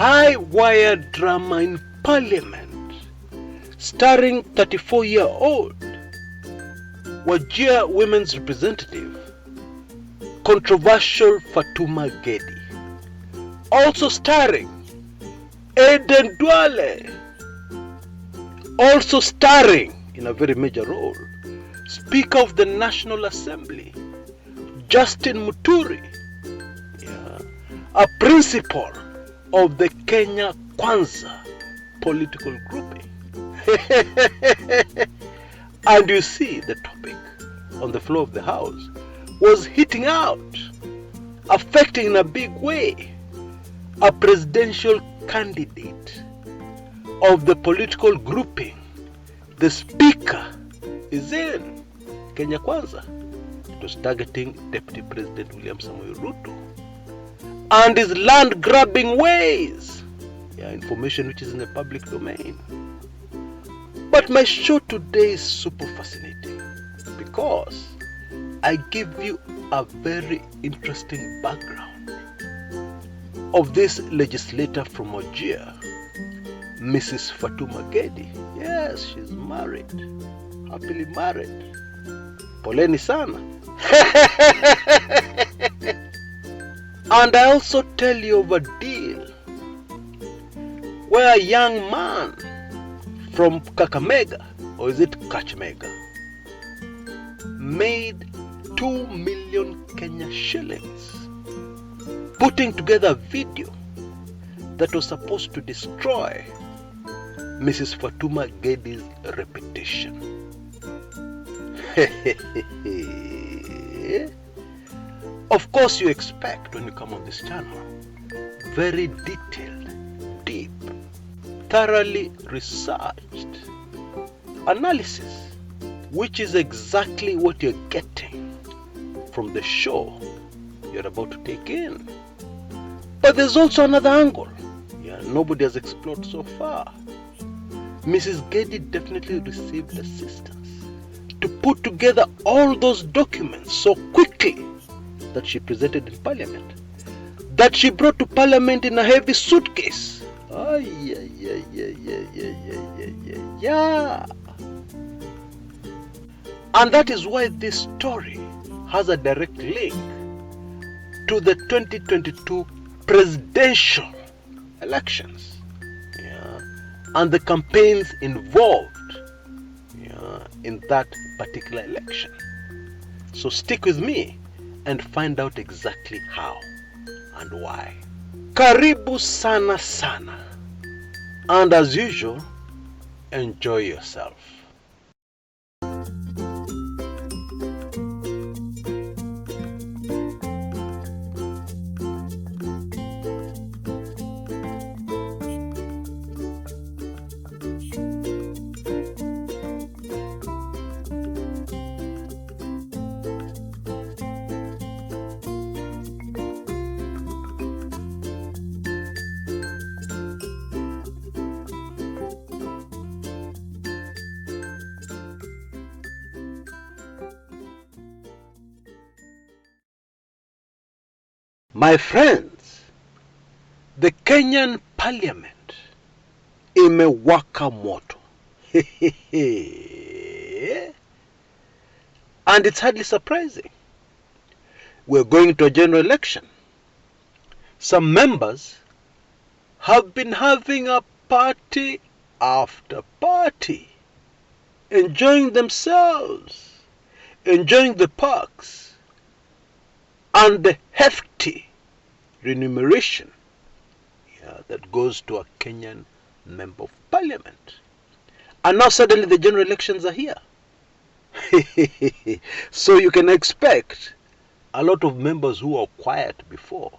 high-wire drama in Parliament, starring 34-year-old Wajir Women's representative, controversial Fatuma Gedi. Also starring Adan. Also starring in a very major role, Speaker of the National Assembly, Justin Muturi, a principal of the Kenya Kwanza political grouping. And you see, the topic on the floor of the House was hitting out, affecting in a big way a presidential candidate of the political grouping. The Speaker is in Kenya Kwanza. It was targeting Deputy President William Ruto and his land-grabbing ways. Information which is in the public domain. But my show today is super fascinating because I give you a very interesting background of this legislator from Wajir, Mrs. Fatuma Gedi. Yes, she's married, happily married. Poleni sana. And I also tell you of a deal where a young man from Kakamega, or is it Kachmega, made 2 million Kenya shillings putting together a video that was supposed to destroy Mrs. Fatuma Gedi's reputation. Of course, you expect when you come on this channel very detailed, deep, thoroughly researched analysis, which is exactly what you're getting from the show you're about to take in. But there's also another angle nobody has explored so far. Mrs. Gedi definitely received assistance to put together all those documents so quickly that she presented in Parliament, that she brought to Parliament in a heavy suitcase. And that is why this story has a direct link to the 2022 presidential elections and the campaigns involved in that particular election. So stick with me and find out exactly how and why. Karibu sana sana. And as usual, enjoy yourself. My friends, the Kenyan Parliament imewaka moto. And it's hardly surprising. We're going to a general election. Some members have been having a party after party, enjoying themselves, enjoying the perks, and the hefty remuneration that goes to a Kenyan member of Parliament. And now suddenly the general elections are here. So you can expect a lot of members who are quiet before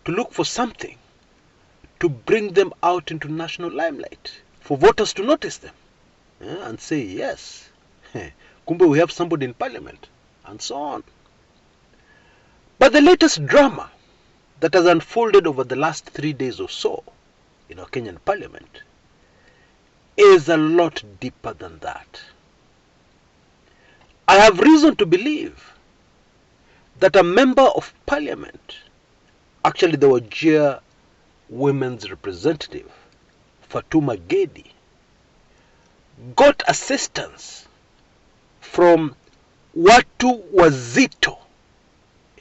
to look for something to bring them out into national limelight, for voters to notice them and say, yes, kumbe we have somebody in Parliament, and so on. But the latest drama that has unfolded over the last 3 days or so in our Kenyan Parliament is a lot deeper than that. I have reason to believe that a member of Parliament, actually the Wajir women's representative, Fatuma Gedi, got assistance from Watu Wazito,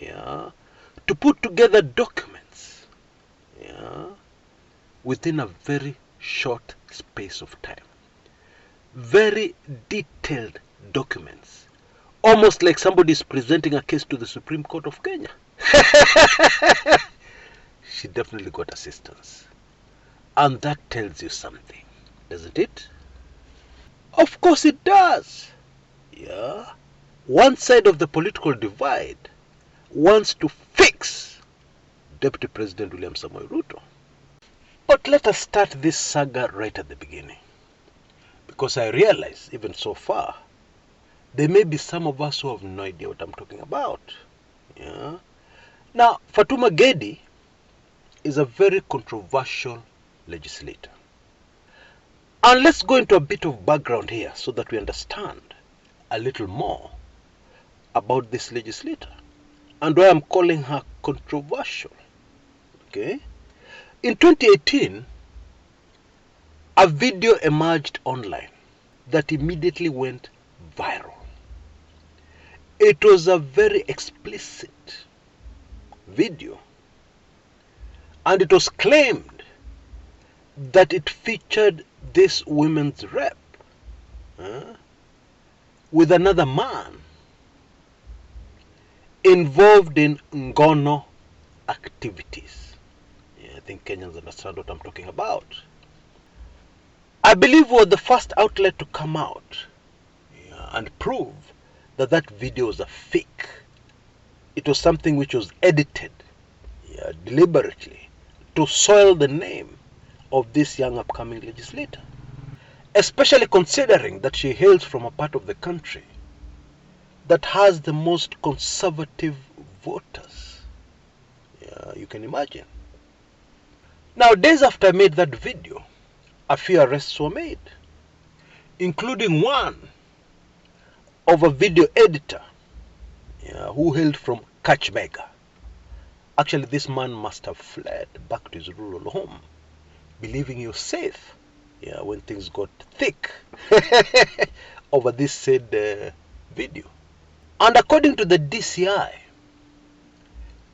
yeah, to put together documents, yeah, within a very short space of time. Very detailed documents. Almost like somebody is presenting a case to the Supreme Court of Kenya. She definitely got assistance. And that tells you something, doesn't it? Of course it does. Yeah. One side of the political divide wants to fix Deputy President William Ruto. But let us start this saga right at the beginning. Because I realize, even so far, there may be some of us who have no idea what I'm talking about. Yeah. Now, Fatuma Gedi is a very controversial legislator. And let's go into a bit of background here so that we understand a little more about this legislator and why I'm calling her controversial. Okay? In 2018, a video emerged online that immediately went viral. It was a very explicit video, and it was claimed that it featured this women's rep with another man involved in ngono activities. Yeah, I think Kenyans understand what I'm talking about. I believe we're the first outlet to come out, yeah, and prove that that video was a fake. It was something which was edited, yeah, deliberately to soil the name of this young upcoming legislator. Especially considering that she hails from a part of the country that has the most conservative voters. Yeah, you can imagine. Now, days after I made that video, a few arrests were made, including one of a video editor, yeah, who hailed from Kakamega. Actually, this man must have fled back to his rural home, believing he was safe, yeah, when things got thick over this said video. And according to the DCI,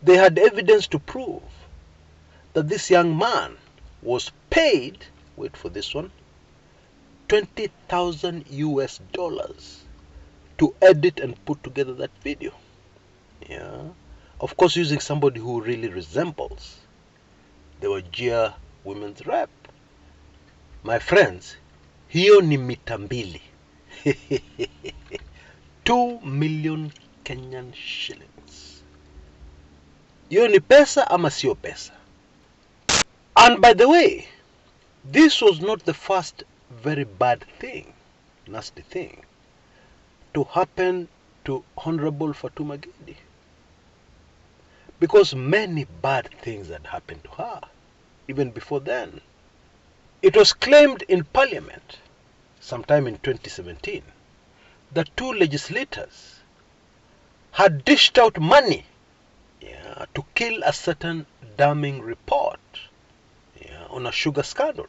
they had evidence to prove that this young man was paid, wait for this one, $20,000 to edit and put together that video. Yeah. Of course, using somebody who really resembles the Wajir women's rep. My friends, hiyo ni mita mbili. 2 million Kenyan shillings. Hiyo ni pesa ama sio pesa? And by the way, this was not the first very bad thing, nasty thing, to happen to Honorable Fatuma Gedi. Because many bad things had happened to her, even before then. It was claimed in Parliament, sometime in 2017, that two legislators had dished out money, yeah, to kill a certain damning report, yeah, on a sugar scandal.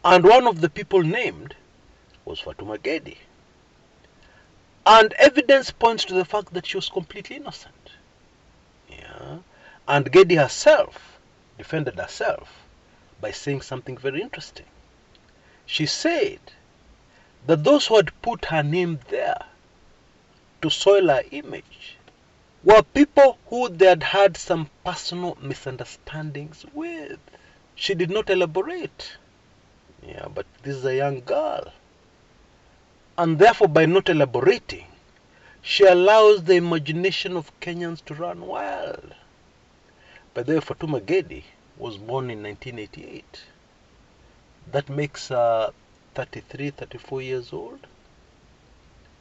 And one of the people named was Fatuma Gedi. And evidence points to the fact that she was completely innocent. Yeah. And Gedi herself defended herself by saying something very interesting. She said that those who had put her name there to soil her image were people who they had had some personal misunderstandings with. She did not elaborate. Yeah, but this is a young girl. And therefore, by not elaborating, she allows the imagination of Kenyans to run wild. By the way, Fatuma Gedi was born in 1988. That makes her 33, 34 years old.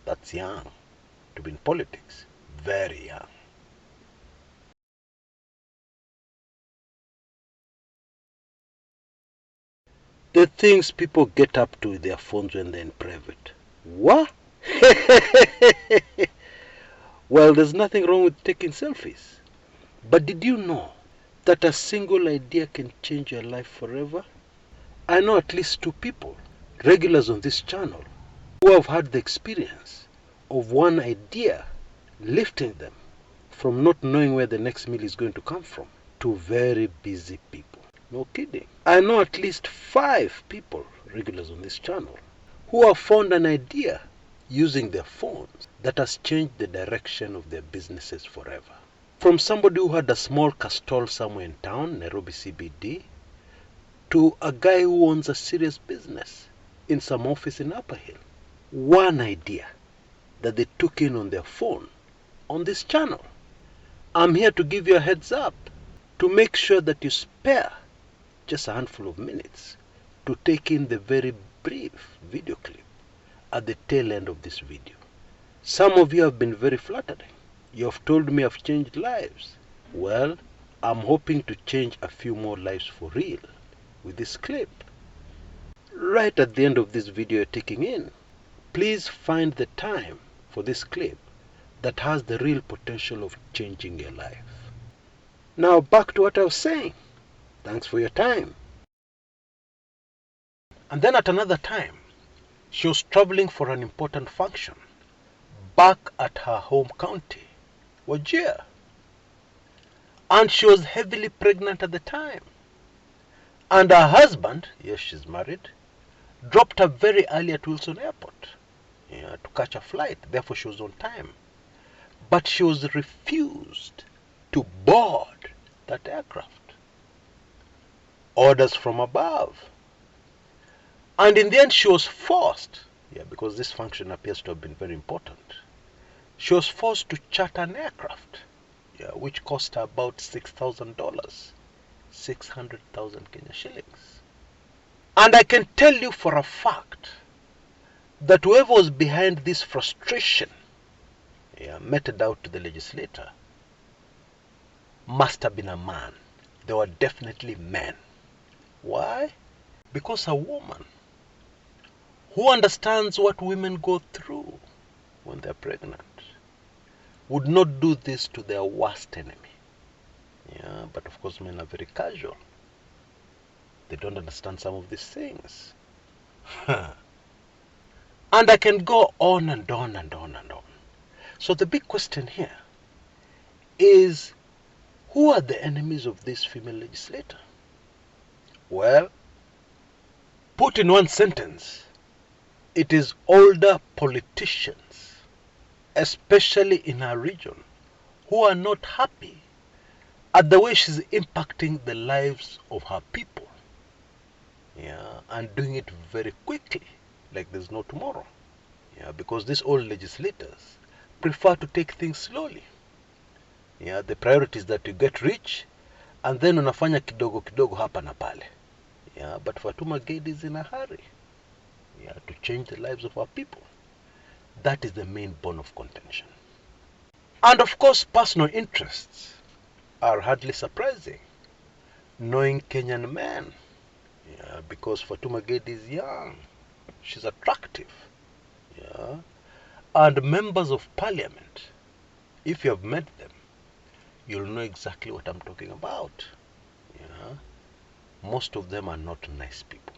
That's young to be in politics. Very young. The things people get up to with their phones when they're in private. What? Well, there's nothing wrong with taking selfies. But did you know that a single idea can change your life forever? I know at least 2 people, regulars on this channel, who have had the experience of one idea lifting them from not knowing where the next meal is going to come from to very busy people. No kidding. I know at least 5 people, regulars on this channel, who have found an idea using their phones that has changed the direction of their businesses forever. From somebody who had a small castall somewhere in town, Nairobi CBD, to a guy who owns a serious business in some office in Upper Hill. One idea that they took in on their phone on this channel. I'm here to give you a heads up to make sure that you spare just a handful of minutes to take in the very brief video clip at the tail end of this video. Some of you have been very flattering. You have told me I've changed lives. Well, I'm hoping to change a few more lives for real with this clip. Right at the end of this video you're taking in, please find the time for this clip that has the real potential of changing your life. Now back to what I was saying. Thanks for your time. And then at another time, she was traveling for an important function back at her home county, Wajir. And she was heavily pregnant at the time. And her husband, yes, she's married, dropped her very early at Wilson Airport to catch a flight. Therefore, she was on time. But she was refused to board that aircraft. Orders from above. And in the end, she was forced, because this function appears to have been very important, she was forced to charter an aircraft, which cost her about $6,000, 600,000 Kenya shillings. And I can tell you for a fact that whoever was behind this frustration, meted out to the legislator, must have been a man. They were definitely men. Why? Because a woman who understands what women go through when they're pregnant would not do this to their worst enemy. But of course men are very casual. They don't understand some of these things. And I can go on and on and on and on. So the big question here is, who are the enemies of this female legislator? Well, put in one sentence, it is older politicians, especially in our region, who are not happy at the way she's impacting the lives of her people. And doing it very quickly, like there's no tomorrow. Because these old legislators prefer to take things slowly. The priority is that you get rich and then unafanya kidogo kidogo hapa na pale. But Fatuma Gedi is in a hurry to change the lives of our people. That is the main bone of contention. And of course, personal interests are hardly surprising, knowing Kenyan men. Because Fatuma Gedi is young, she's attractive. And members of parliament, if you have met them, you'll know exactly what I'm talking about. Most of them are not nice people.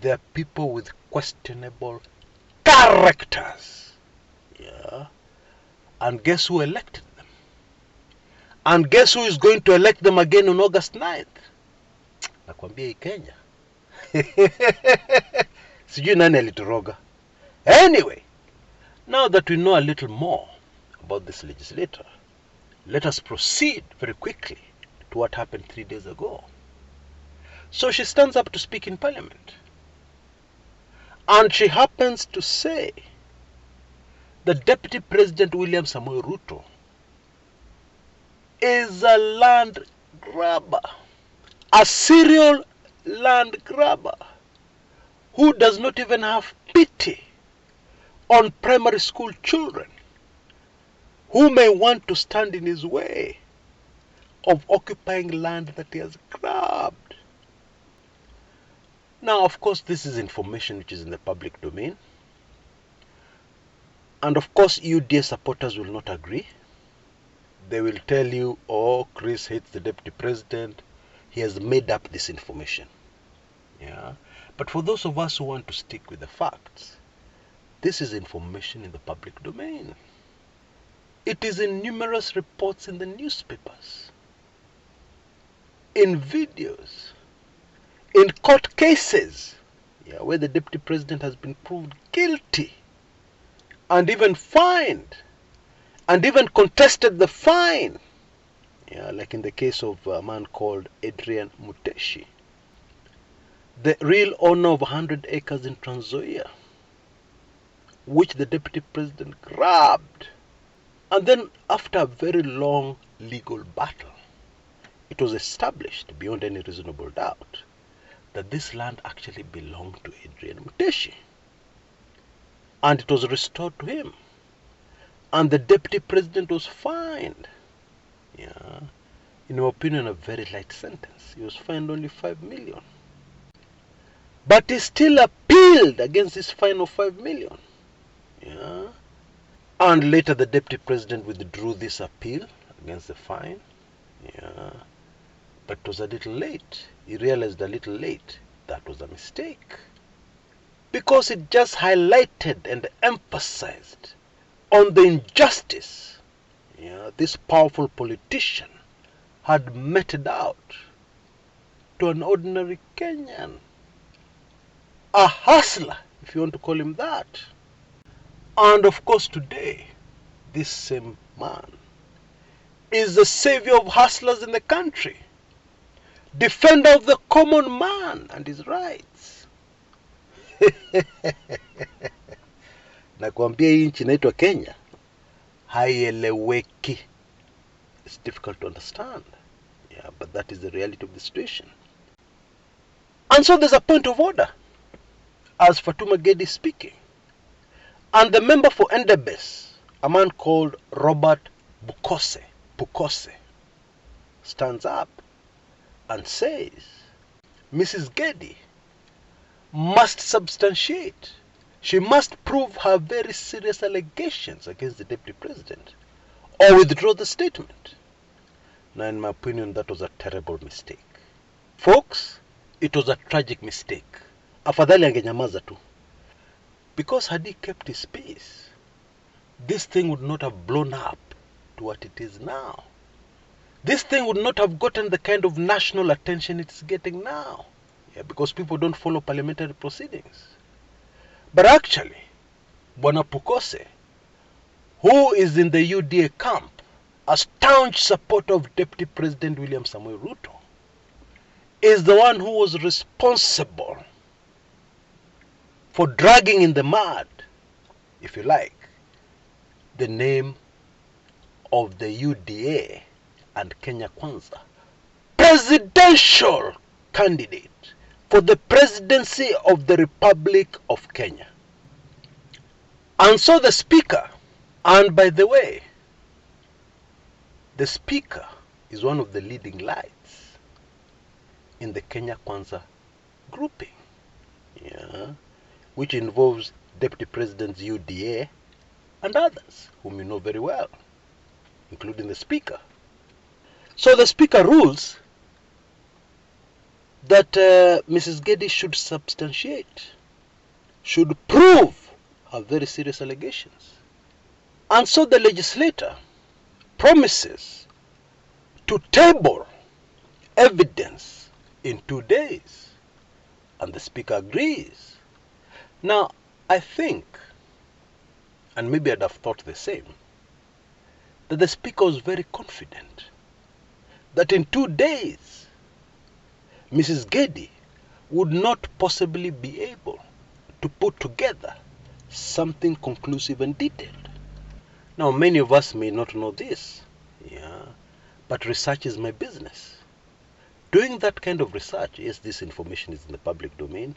They are people with questionable characters. And guess who elected them? And guess who is going to elect them again on August 9th? Nakwambia hii Kenya. Sijui nani alitoroga. Anyway, now that we know a little more about this legislator, let us proceed very quickly to what happened 3 days ago. So she stands up to speak in parliament. And she happens to say that Deputy President William Ruto is a land grabber, a serial land grabber who does not even have pity on primary school children who may want to stand in his way of occupying land that he has grabbed. Now, of course, this is information which is in the public domain. And of course, you dear supporters will not agree. they will tell you, oh, Chris hates the deputy president. He has made up this information. Yeah. But for those of us who want to stick with the facts, this is information in the public domain. It is in numerous reports in the newspapers, in videos, in court cases, where the deputy president has been proved guilty and even fined and even contested the fine. Like in the case of a man called Adrian Muteshi, the real owner of 100 acres in Trans Nzoia, which the deputy president grabbed. And then after a very long legal battle, it was established beyond any reasonable doubt that this land actually belonged to Adrian Muteshi. And it was restored to him. And the deputy president was fined. In my opinion, a very light sentence. He was fined only 5 million. But he still appealed against this fine of 5 million. And later the deputy president withdrew this appeal against the fine. But it was a little late. He realized a little late that was a mistake. Because it just highlighted and emphasized on the injustice this powerful politician had meted out to an ordinary Kenyan. A hustler, if you want to call him that. And of course today, this same man is the savior of hustlers in the country. Defender of the common man and his rights. Nakwambia hii nchi inaitwa Kenya haieleweki. It's difficult to understand. But that is the reality of the situation. And so there's a point of order as Fatuma Gedi is speaking. And the member for Endebess, a man called Robert Bukose, stands up and says, Mrs. Gedi must substantiate. She must prove her very serious allegations against the deputy president or withdraw the statement. Now, in my opinion, that was a terrible mistake. Folks, it was a tragic mistake. Afadhali angenyamaza tu. Because had he kept his peace, this thing would not have blown up to what it is now. This thing would not have gotten the kind of national attention it's getting now. Because people don't follow parliamentary proceedings. But actually, Bwana Bukose, who is in the UDA camp, a staunch supporter of Deputy President William Ruto, is the one who was responsible for dragging in the mud, if you like, the name of the UDA and Kenya Kwanza presidential candidate for the presidency of the Republic of Kenya. And so the speaker, and by the way, the speaker is one of the leading lights in the Kenya Kwanza grouping, which involves Deputy President's UDA and others whom you know very well, including the speaker. So the speaker rules that Mrs. Gedi should substantiate, should prove her very serious allegations. And so the legislator promises to table evidence in 2 days. And the speaker agrees. Now, I think, and maybe I'd have thought the same, that the speaker was very confident that in 2 days, Mrs. Gedi would not possibly be able to put together something conclusive and detailed. Now, many of us may not know this, but research is my business. Doing that kind of research, yes, this information is in the public domain,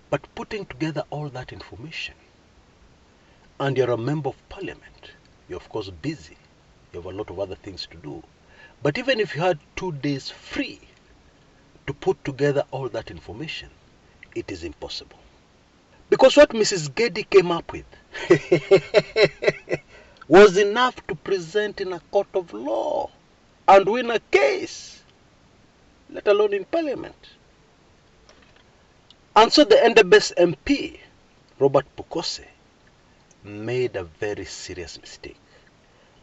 but putting together all that information, and you're a member of parliament, you're of course busy, you have a lot of other things to do. But even if you had 2 days free to put together all that information, it is impossible. Because what Mrs. Gedi came up with was enough to present in a court of law and win a case, let alone in parliament. And so the Endebess MP, Robert Pukose, made a very serious mistake.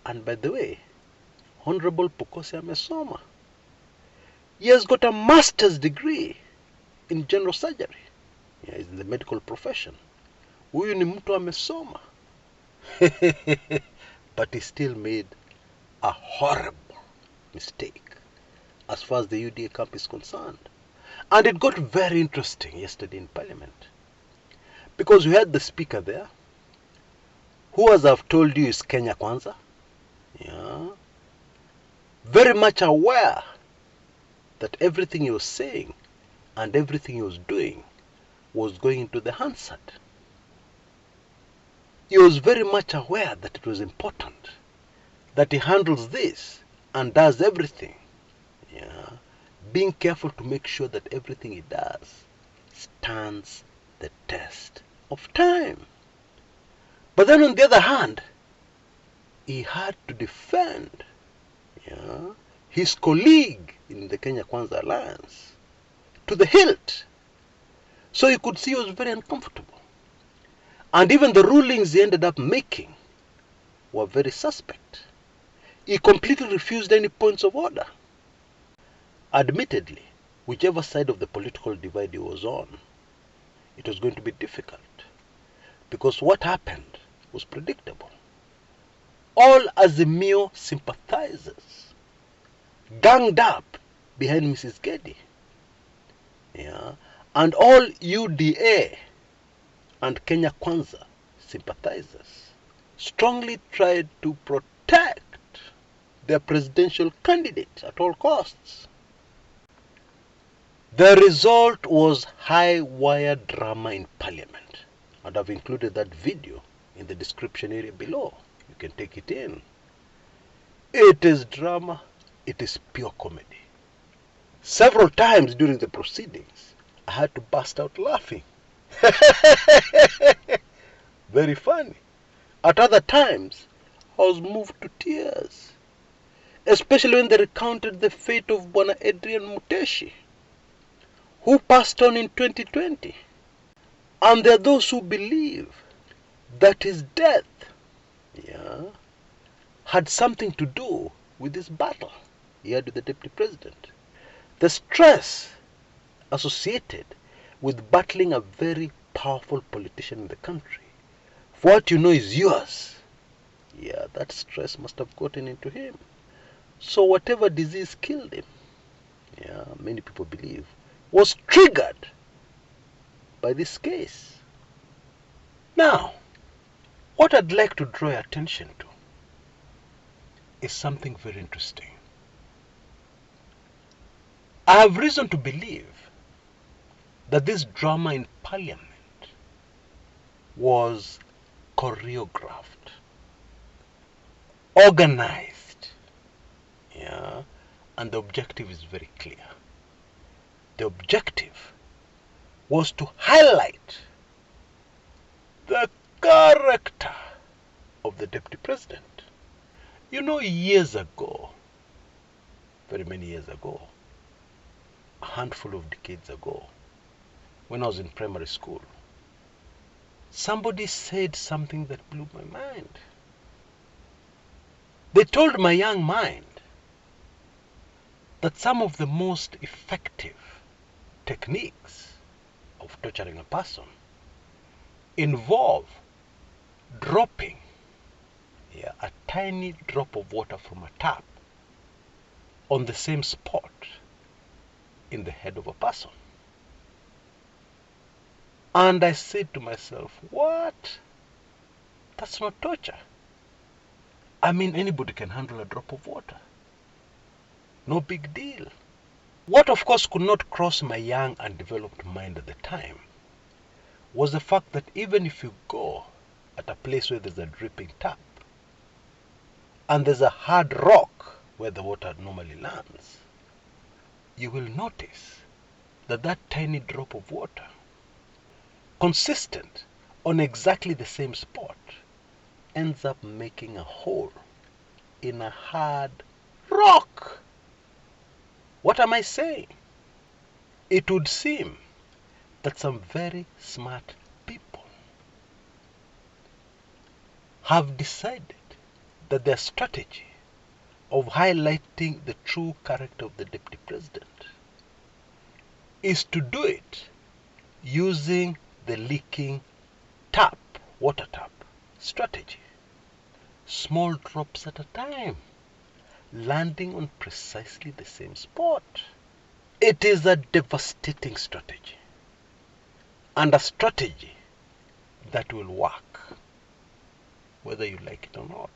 And by the way, Honorable Pukose amesoma. He has got a master's degree in general surgery. Yeah, he's in the medical profession. Huyu ni mtu amesoma. But he still made a horrible mistake as far as the UDA camp is concerned. And it got very interesting yesterday in Parliament, because we had the speaker there, who, as I've told you, is Kenya Kwanza. Yeah. Very much aware that everything he was saying and everything he was doing was going into the Hansard. He was very much aware that it was important that he handles this and does everything. Yeah. Being careful to make sure that everything he does stands the test of time. But then on the other hand, he had to defend his colleague in the Kenya Kwanza Alliance to the hilt. So you could see he was very uncomfortable. And even the rulings he ended up making were very suspect. He completely refused any points of order. Admittedly, whichever side of the political divide he was on, it was going to be difficult, because what happened was predictable. All Azimio sympathizers ganged up behind Mrs. Gedi, and all UDA and Kenya Kwanza sympathizers strongly tried to protect their presidential candidate at all costs. The result was high wire drama in Parliament, and I've included that video in the description area below. You can take it in. It is drama, it is pure comedy. Several times during the proceedings, I had to burst out laughing. Very funny. At other times, I was moved to tears, especially when they recounted the fate of Bwana Adrian Muteshi, who passed on in 2020. And there are those who believe that his death had something to do with this battle he had with the Deputy President. The stress associated with battling a very powerful politician in the country, for what you know is yours, that stress must have gotten into him. So whatever disease killed him, many people believe, was triggered by this case. Now, what I'd like to draw your attention to is something very interesting. I have reason to believe that this drama in Parliament was choreographed, organized, and the objective is very clear. The objective was to highlight the character of the Deputy President. You know, years ago, very many years ago, a handful of decades ago, when I was in primary school, somebody said something that blew my mind. They told my young mind that some of the most effective techniques of torturing a person involve dropping a tiny drop of water from a tap on the same spot in the head of a person. And I said to myself, what? That's not torture. I mean, anybody can handle a drop of water. No big deal. What of course could not cross my young and developed mind at the time was the fact that even if you go at a place where there's a dripping tap and there's a hard rock where the water normally lands, you will notice that that tiny drop of water, consistent on exactly the same spot, ends up making a hole in a hard rock. What am I saying? It would seem that some very smart people have decided that their strategy of highlighting the true character of the Deputy President is to do it using the leaking tap, water tap strategy. Small drops at a time, landing on precisely the same spot. It is a devastating strategy, and a strategy that will work, whether you like it or not,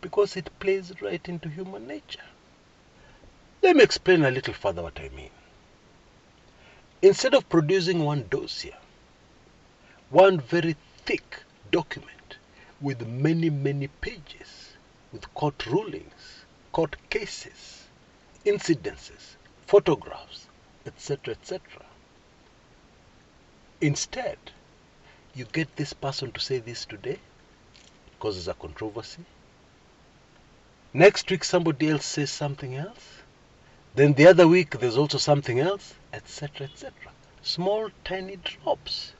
because it plays right into human nature. Let me explain a little further what I mean. Instead of producing one dossier, one very thick document with many, many pages, with court rulings, court cases, incidences, photographs, etc., etc. Instead, you get this person to say this today, it causes a controversy. Next week, somebody else says something else. Then the other week, there's also something else, etc., etc. Small, tiny drops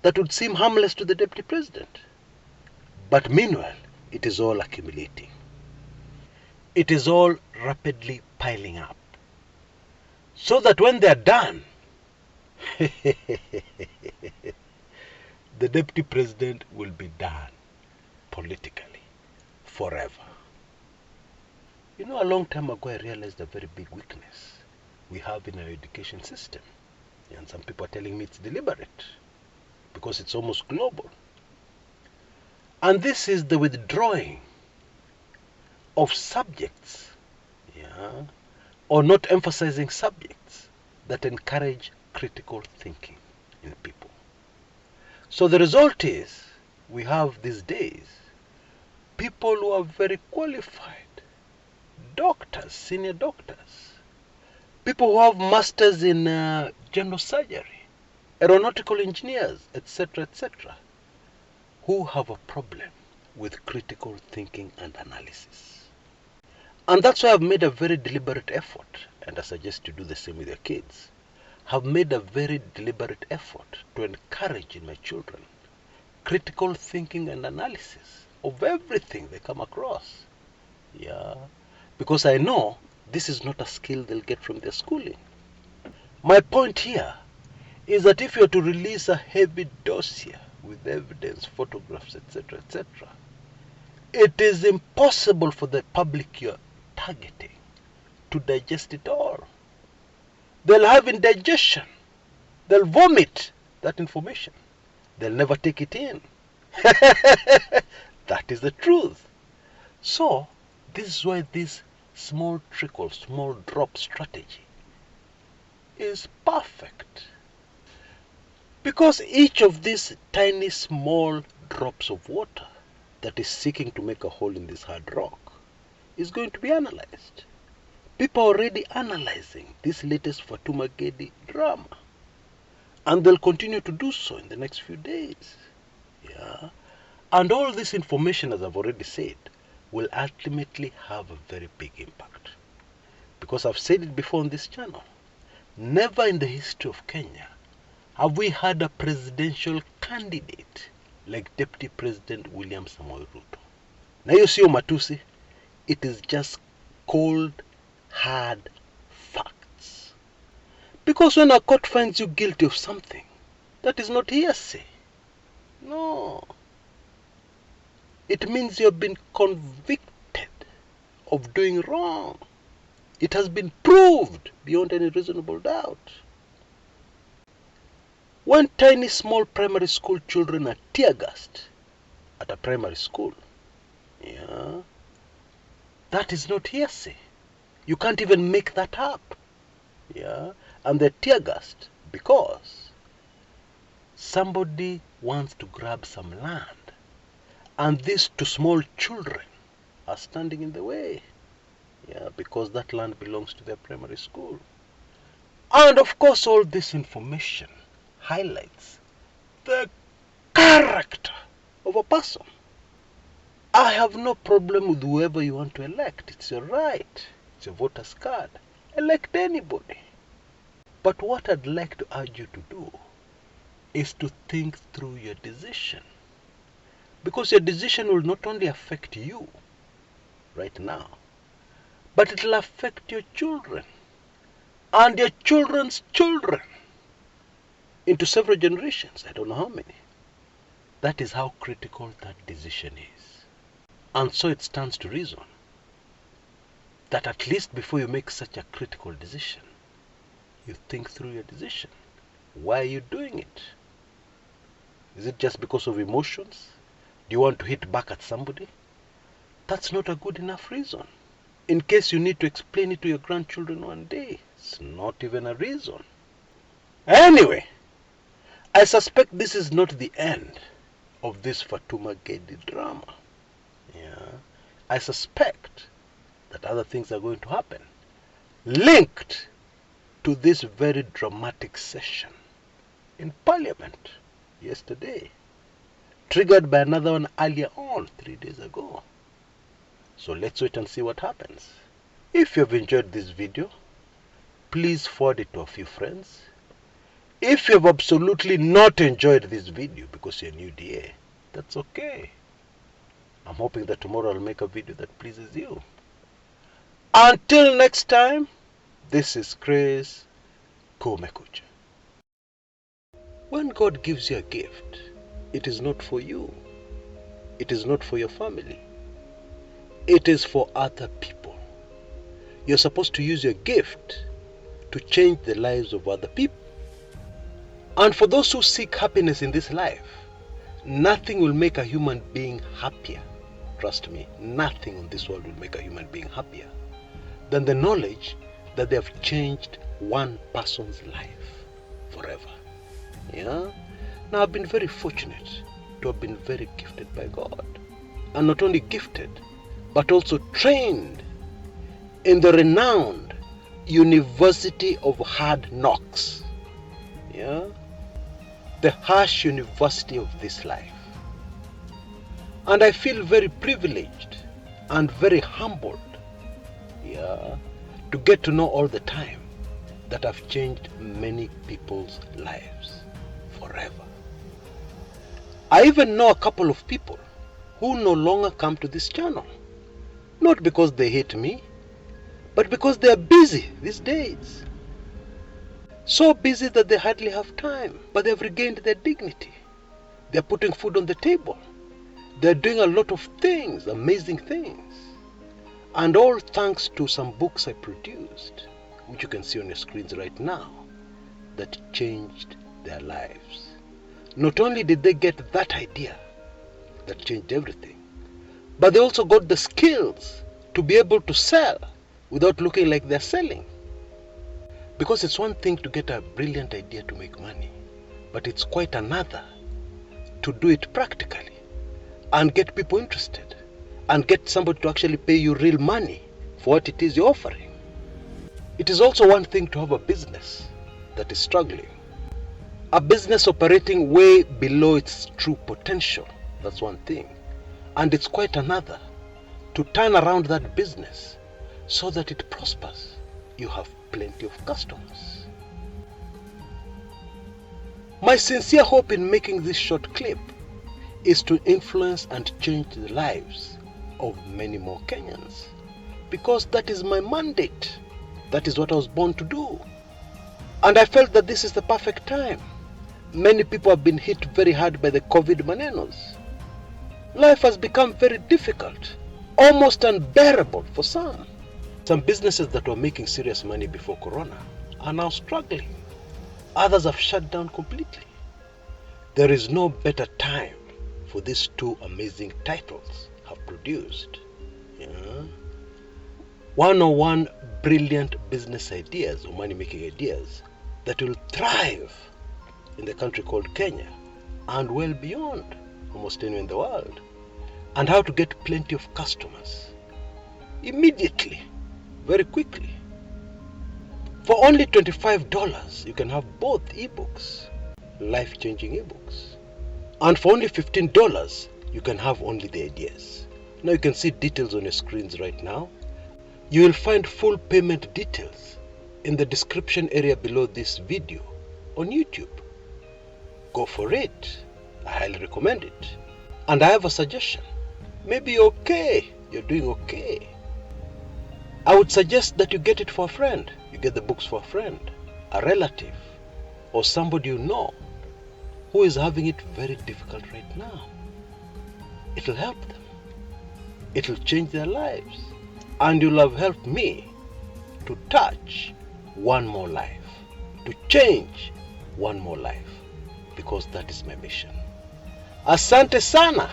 that would seem harmless to the Deputy President. But meanwhile, it is all accumulating. It is all rapidly piling up. So that when they're done, the Deputy President will be done politically forever. You know, a long time ago, I realized a very big weakness we have in our education system. And some people are telling me it's deliberate because it's almost global. And this is the withdrawing of subjects, or not emphasizing subjects that encourage critical thinking in people. So the result is, we have these days people who are very qualified, doctors, senior doctors, people who have masters in general surgery, aeronautical engineers, etc., etc., who have a problem with critical thinking and analysis. And that's why I've made a very deliberate effort, and I suggest you do the same with your kids, have made a very deliberate effort to encourage in my children critical thinking and analysis of everything they come across. Because I know this is not a skill they'll get from their schooling. My point here is that if you're to release a heavy dossier with evidence, photographs, etc., etc., it is impossible for the public you're targeting to digest it all. They'll have indigestion. They'll vomit that information. They'll never take it in. That is the truth. So, this is why this small trickle, small drop strategy is perfect. Because each of these tiny small drops of water that is seeking to make a hole in this hard rock is going to be analyzed. People are already analyzing this latest Fatuma Gedi drama. And they'll continue to do so in the next few days. And all this information, as I've already said, will ultimately have a very big impact. Because I've said it before on this channel, never in the history of Kenya have we had a presidential candidate like Deputy President William Ruto. Now you see, Mutasi, it is just cold, hard facts. Because when a court finds you guilty of something, that is not hearsay. No. It means you have been convicted of doing wrong. It has been proved beyond any reasonable doubt. When tiny small primary school children are tear-gassed at a primary school, that is not hearsay. You can't even make that up. And they're tear-gassed because somebody wants to grab some land, and these two small children are standing in the way, because that land belongs to their primary school. And of course, all this information highlights the character of a person. I have no problem with whoever you want to elect. It's your right. It's your voter's card. Elect anybody. But what I'd like to urge you to do is to think through your decision. Because your decision will not only affect you right now, but it will affect your children and your children's children into several generations. I don't know how many. That is how critical that decision is. And so it stands to reason that at least before you make such a critical decision, you think through your decision. Why are you doing it? Is it just because of emotions? Do you want to hit back at somebody? That's not a good enough reason. In case you need to explain it to your grandchildren one day, it's not even a reason. Anyway, I suspect this is not the end of this Fatuma Gedi drama. I suspect that other things are going to happen linked to this very dramatic session in Parliament yesterday, triggered by another one earlier on 3 days ago. So let's wait and see what happens. If you've enjoyed this video, please forward it to a few friends. If you've absolutely not enjoyed this video because you're a new DA, that's okay. I'm hoping that tomorrow I'll make a video that pleases you. Until next time, this is Chris Kumekucha. When God gives you a gift, it is not for you. It is not for your family. It is for other people. You're supposed to use your gift to change the lives of other people. And for those who seek happiness in this life, nothing will make a human being happier. Trust me, nothing in this world will make a human being happier than the knowledge that they have changed one person's life forever. Now I've been very fortunate to have been very gifted by God. And not only gifted, but also trained in the renowned University of Hard Knocks. The harsh university of this life. And I feel very privileged and very humbled to get to know all the time that I've changed many people's lives forever. I even know a couple of people who no longer come to this channel. Not because they hate me, but because they are busy these days. So busy that they hardly have time, but they've regained their dignity. They're putting food on the table. They're doing a lot of things, amazing things. And all thanks to some books I produced, which you can see on your screens right now, that changed their lives. Not only did they get that idea that changed everything, but they also got the skills to be able to sell without looking like they're selling. Because it's one thing to get a brilliant idea to make money, but it's quite another to do it practically and get people interested and get somebody to actually pay you real money for what it is you're offering. It is also one thing to have a business that is struggling, a business operating way below its true potential. That's one thing. And it's quite another to turn around that business so that it prospers. You have plenty of customers. My sincere hope in making this short clip is to influence and change the lives of many more Kenyans, because that is my mandate. That is what I was born to do. And I felt that this is the perfect time. Many people have been hit very hard by the COVID manenos. Life has become very difficult, almost unbearable for some. Some businesses that were making serious money before Corona are now struggling. Others have shut down completely. There is no better time for these two amazing titles have produced. 101 brilliant business ideas or money-making ideas that will thrive in the country called Kenya and well beyond, almost anywhere in the world. And how to get plenty of customers immediately, very quickly. For only $25, you can have both ebooks, life-changing ebooks. And for only $15, you can have only the ideas. Now you can see details on your screens right now. You will find full payment details in the description area below this video on YouTube. Go for it. I highly recommend it. And I have a suggestion. Maybe you're okay. You're doing okay. I would suggest that you get it for a friend. You get the books for a friend, a relative, or somebody you know who is having it very difficult right now. It'll help them. It'll change their lives. And you'll have helped me to touch one more life, to change one more life, because that is my mission. Asante sana.